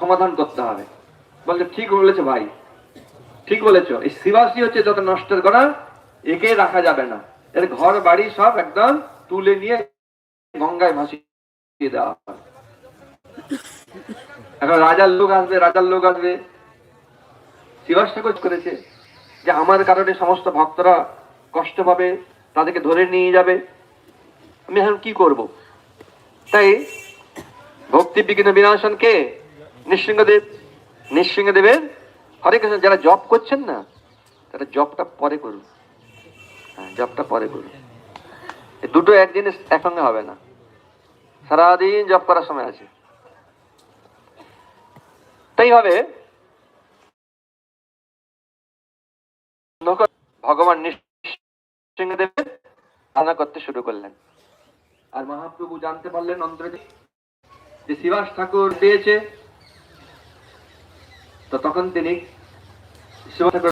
সমাধান করতে হবে। বলছে ঠিক বলেছে ভাই, ঠিক বলেছো, এই শিবাসী হচ্ছে যত নষ্টের করা, একে রাখা যাবে না, এর ঘর বাড়ি সব একদম তুলে নিয়ে গঙ্গায় ভাসিয়ে দেওয়া হবে। এখন রাজার লোক আসবে, রাজার লোক আসবে, শিবাস ঠাকুর করেছে যে আমার কারণে সমস্ত ভক্তরা কষ্ট পাবে, তাদেরকে ধরে নিয়ে যাবে, আমি এখন কি করব? তাই ভক্তি বিঘ্ন বিনাশন কে? নৃসিংহদেব। নৃসিংহদেবের হরে কৃষ্ণ যারা জপ করছেন না, তারা জপটা পরে করুন। হ্যাঁ, জপটা পরে করুন। এই দুটো এক জিনিস একসঙ্গে হবে না, সারাদিন জপ করার সময় আছে। তাই হবে ভগবান নৃসিংহদেবের আরাধনা করতে শুরু করলেন। আর মহাপ্রভু জানতে পারলেন অন্তরে যে শিবাস ঠাকুর পেয়েছে, তো তখন তিনি শিব ঠাকুর